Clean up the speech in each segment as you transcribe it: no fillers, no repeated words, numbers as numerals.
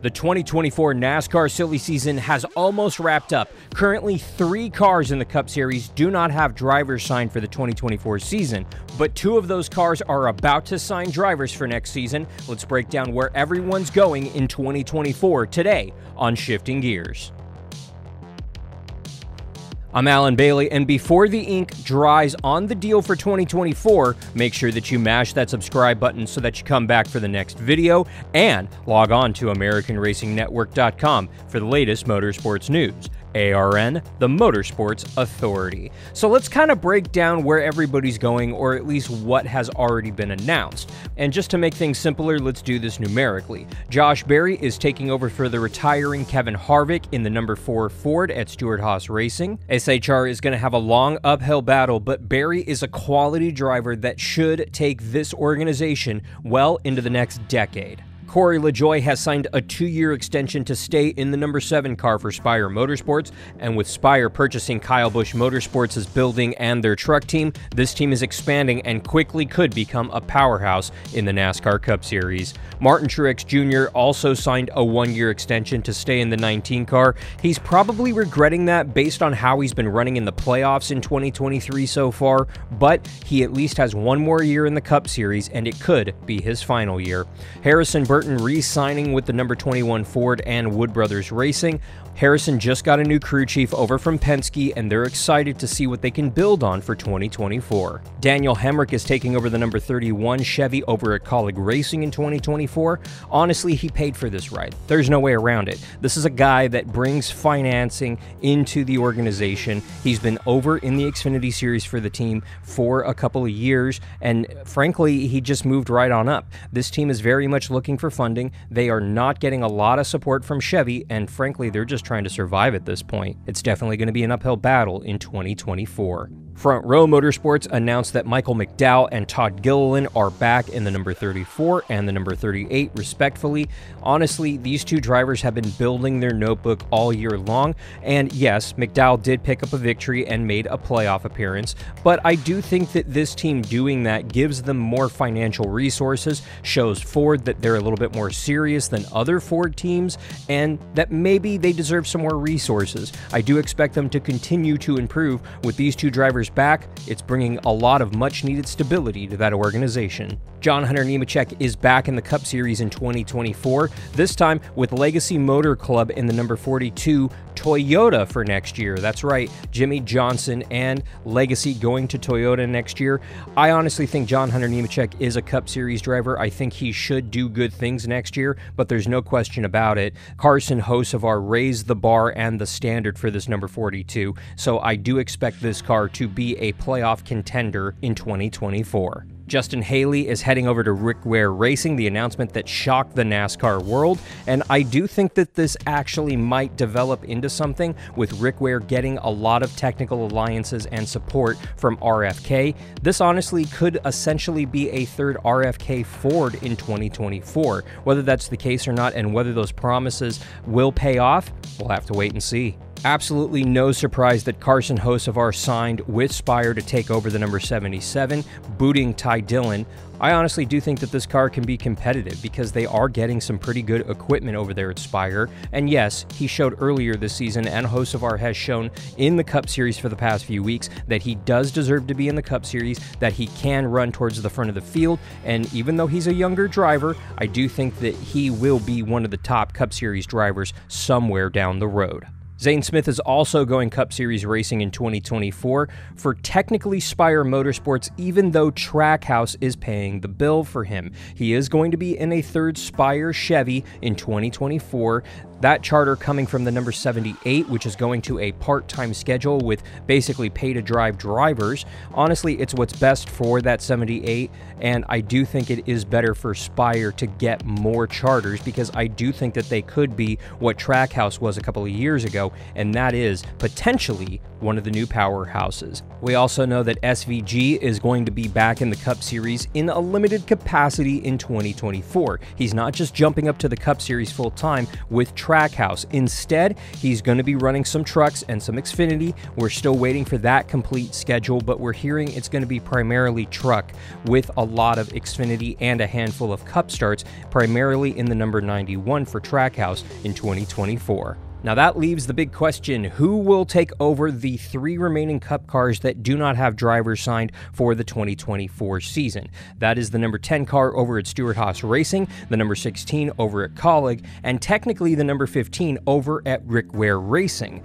The 2024 NASCAR silly season has almost wrapped up. Currently, 3 cars in the Cup Series do not have drivers signed for the 2024 season, but 2 of those cars are about to sign drivers for next season. Let's break down where everyone's going in 2024 today on Shifting Gears. I'm Alan Bailey, and before the ink dries on the deal for 2024, make sure that you mash that subscribe button so that you come back for the next video, and log on to AmericanRacingNetwork.com for the latest motorsports news. ARN, the Motorsports Authority. So let's kind of break down where everybody's going, or at least what has already been announced. And just to make things simpler, let's do this numerically. Josh Berry is taking over for the retiring Kevin Harvick in the number 4 Ford at Stewart-Haas Racing. SHR is going to have a long uphill battle, but Berry is a quality driver that should take this organization well into the next decade. Corey LaJoie has signed a 2-year extension to stay in the number 7 car for Spire Motorsports, and with Spire purchasing Kyle Busch Motorsports' building and their truck team, this team is expanding and quickly could become a powerhouse in the NASCAR Cup Series. Martin Truex Jr. also signed a 1-year extension to stay in the 19 car. He's probably regretting that based on how he's been running in the playoffs in 2023 so far, but he at least has 1 more year in the Cup Series, and it could be his final year. Harrison Burton re-signing with the number 21 Ford and Wood Brothers Racing. Harrison just got a new crew chief over from Penske, and they're excited to see what they can build on for 2024. Daniel Hemrick is taking over the number 31 Chevy over at Colleague Racing in 2024. Honestly, he paid for this ride. There's no way around it. This is a guy that brings financing into the organization. He's been over in the Xfinity Series for the team for a couple of years, and frankly, he just moved right on up. This team is very much looking for funding. They are not getting a lot of support from Chevy, and frankly, they're just trying to survive at this point. It's definitely going to be an uphill battle in 2024. Front Row Motorsports announced that Michael McDowell and Todd Gilliland are back in the number 34 and the number 38, respectively. Honestly, these 2 drivers have been building their notebook all year long, and yes, McDowell did pick up a victory and made a playoff appearance, but I do think that this team doing that gives them more financial resources, shows Ford that they're a little bit more serious than other Ford teams, and that maybe they deserve some more resources. I do expect them to continue to improve with these 2 drivers back. It's bringing a lot of much needed stability to that organization. John Hunter Nemechek is back in the Cup Series in 2024, this time with Legacy Motor Club in the number 42 Toyota for next year. That's right, Jimmy Johnson and Legacy going to Toyota next year. I honestly think John Hunter Nemechek is a Cup Series driver. I think he should do good things next year, but there's no question about it. Carson Hocevar raised the bar and the standard for this number 42, so I do expect this car to be a playoff contender in 2024. Justin Haley is heading over to Rick Ware Racing, the announcement that shocked the NASCAR world, and I do think that this actually might develop into something, with Rick Ware getting a lot of technical alliances and support from RFK. This honestly could essentially be a 3rd RFK Ford in 2024. Whether that's the case or not, and whether those promises will pay off, we'll have to wait and see. Absolutely no surprise that Carson Hocevar signed with Spire to take over the number 77, booting Ty Dillon. I honestly do think that this car can be competitive because they are getting some pretty good equipment over there at Spire. And yes, he showed earlier this season, and Hocevar has shown in the Cup Series for the past few weeks, that he does deserve to be in the Cup Series, that he can run towards the front of the field. And even though he's a younger driver, I do think that he will be one of the top Cup Series drivers somewhere down the road. Zane Smith is also going Cup Series racing in 2024 for technically Spire Motorsports, even though Trackhouse is paying the bill for him. He is going to be in a 3rd Spire Chevy in 2024. That charter coming from the number 78, which is going to a part-time schedule with basically pay-to-drive drivers. Honestly, it's what's best for that 78, and I do think it is better for Spire to get more charters, because I do think that they could be what Trackhouse was a couple of years ago, and that is potentially one of the new powerhouses. We also know that SVG is going to be back in the Cup Series in a limited capacity in 2024. He's not just jumping up to the Cup Series full-time with Trackhouse. Trackhouse. Instead, he's going to be running some trucks and some Xfinity. We're still waiting for that complete schedule, but we're hearing it's going to be primarily truck with a lot of Xfinity and a handful of Cup starts, primarily in the number 91 for Trackhouse in 2024. Now that leaves the big question, who will take over the 3 remaining Cup cars that do not have drivers signed for the 2024 season? That is the number 10 car over at Stewart-Haas Racing, the number 16 over at Colleague, and technically the number 15 over at Rick Ware Racing.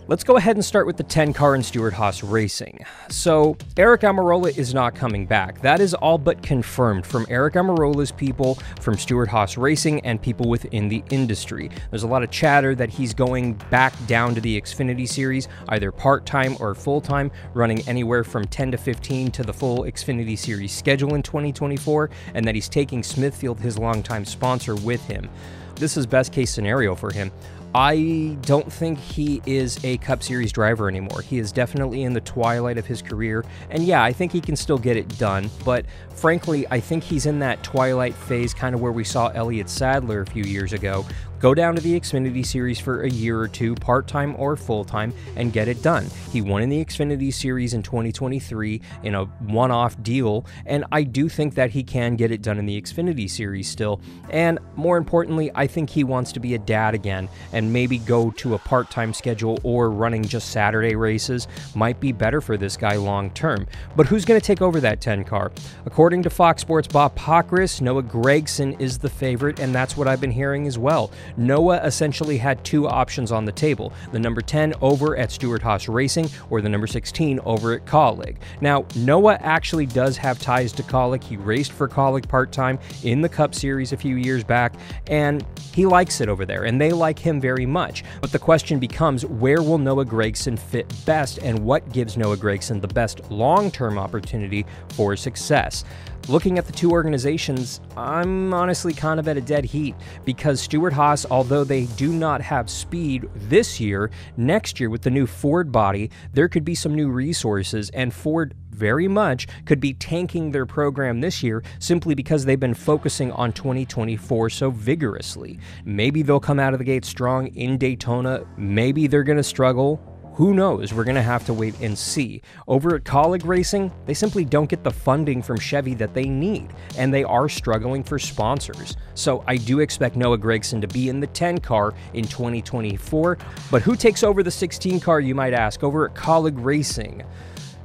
Let's go ahead and start with the 10 car in Stewart-Haas Racing. So, Eric Almirola is not coming back. That is all but confirmed from Eric Almirola's people, from Stewart-Haas Racing, and people within the industry. There's a lot of chatter that he's going back down to the Xfinity Series, either part-time or full-time, running anywhere from 10 to 15 to the full Xfinity Series schedule in 2024, and that he's taking Smithfield, his longtime sponsor, with him. This is best case scenario for him. I don't think he is a Cup Series driver anymore. He is definitely in the twilight of his career, and yeah, I think he can still get it done, but frankly, I think he's in that twilight phase, kind of where we saw Elliott Sadler a few years ago. Go down to the Xfinity Series for a year or two, part-time or full-time, and get it done. He won in the Xfinity Series in 2023 in a one-off deal, and I do think that he can get it done in the Xfinity Series still. And more importantly, I think he wants to be a dad again, and maybe go to a part-time schedule or running just Saturday races might be better for this guy long-term. But who's going to take over that 10 car? According to Fox Sports' Bob Pockrass, Noah Gragson is the favorite, and that's what I've been hearing as well. Noah essentially had 2 options on the table, the number 10 over at Stewart-Haas Racing or the number 16 over at Colleague. Now, Noah actually does have ties to Colleague. He raced for Colleague part-time in the Cup Series a few years back, and he likes it over there, and they like him very much. But the question becomes, where will Noah Gragson fit best, and what gives Noah Gragson the best long-term opportunity for success? Looking at the 2 organizations, I'm honestly kind of at a dead heat, because Stewart-Haas, although they do not have speed this year, next year with the new Ford body, there could be some new resources, and Ford very much could be tanking their program this year simply because they've been focusing on 2024 so vigorously. Maybe they'll come out of the gate strong in Daytona, maybe they're going to struggle. Who knows? We're going to have to wait and see. Over at Colleague Racing, they simply don't get the funding from Chevy that they need, and they are struggling for sponsors. So I do expect Noah Gragson to be in the 10 car in 2024. But who takes over the 16 car, you might ask? Over at Colleague Racing,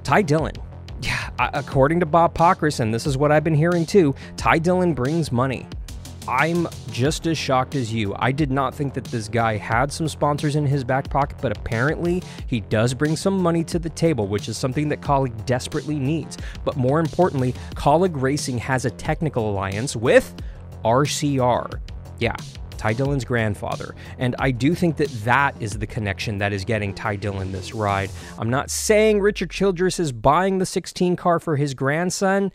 Ty Dillon. Yeah, according to Bob Pockrass, and this is what I've been hearing too, Ty Dillon brings money. I'm just as shocked as you. I did not think that this guy had some sponsors in his back pocket, but apparently he does bring some money to the table, which is something that Colleague desperately needs. But more importantly, Colleague Racing has a technical alliance with RCR. Yeah, Ty Dillon's grandfather. And I do think that that is the connection that is getting Ty Dillon this ride. I'm not saying Richard Childress is buying the 16 car for his grandson,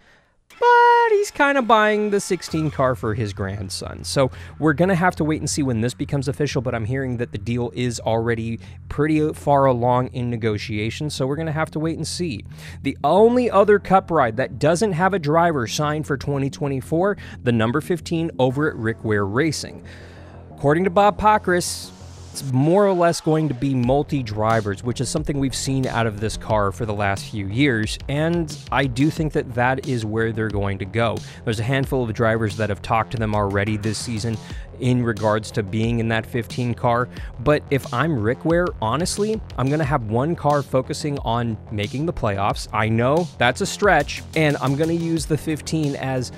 but he's kind of buying the 16 car for his grandson. So we're going to have to wait and see when this becomes official, but I'm hearing that the deal is already pretty far along in negotiations, so we're going to have to wait and see. The only other Cup ride that doesn't have a driver signed for 2024, the number 15 over at Rick Ware Racing. According to Bob Pockrass, it's more or less going to be multi-drivers, which is something we've seen out of this car for the last few years, and I do think that that is where they're going to go. There's a handful of drivers that have talked to them already this season in regards to being in that 15 car, but if I'm Rick Ware, honestly, I'm going to have one car focusing on making the playoffs. I know that's a stretch, and I'm going to use the 15 as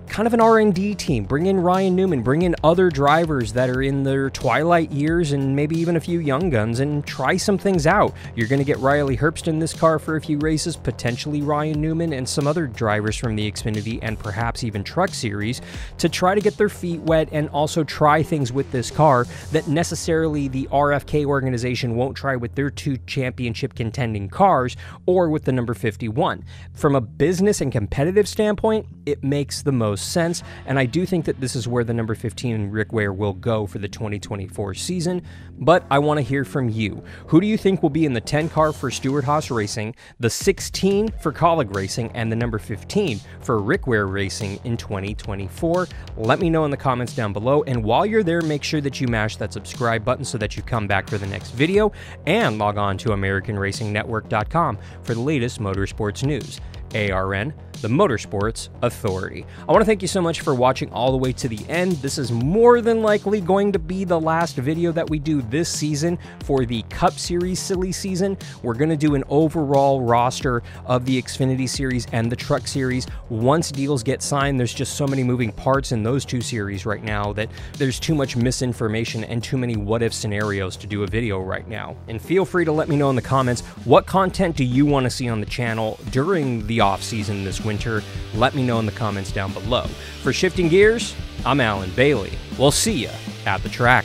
kind of an R&D team. Bring in Ryan Newman, bring in other drivers that are in their twilight years and maybe even a few young guns, and try some things out. You're going to get Riley Herbst in this car for a few races, potentially Ryan Newman and some other drivers from the Xfinity and perhaps even Truck Series to try to get their feet wet and also try things with this car that necessarily the RFK organization won't try with their 2 championship contending cars or with the number 51. From a business and competitive standpoint, it makes the most most sense, and I do think that this is where the number 15 Rick Ware will go for the 2024 season, but I want to hear from you. Who do you think will be in the 10 car for Stewart-Haas Racing, the 16 for Kaulig Racing, and the number 15 for Rick Ware Racing in 2024? Let me know in the comments down below, and while you're there, make sure that you mash that subscribe button so that you come back for the next video, and log on to AmericanRacingNetwork.com for the latest motorsports news. ARN, the Motorsports Authority. I want to thank you so much for watching all the way to the end. This is more than likely going to be the last video that we do this season for the Cup Series silly season. We're going to do an overall roster of the Xfinity Series and the Truck Series. Once deals get signed, there's just so many moving parts in those two series right now that there's too much misinformation and too many what-if scenarios to do a video right now. And feel free to let me know in the comments, what content do you want to see on the channel during the off-season this winter? Let me know in the comments down below. For Shifting Gears, I'm Alan Bailey. We'll see ya at the track.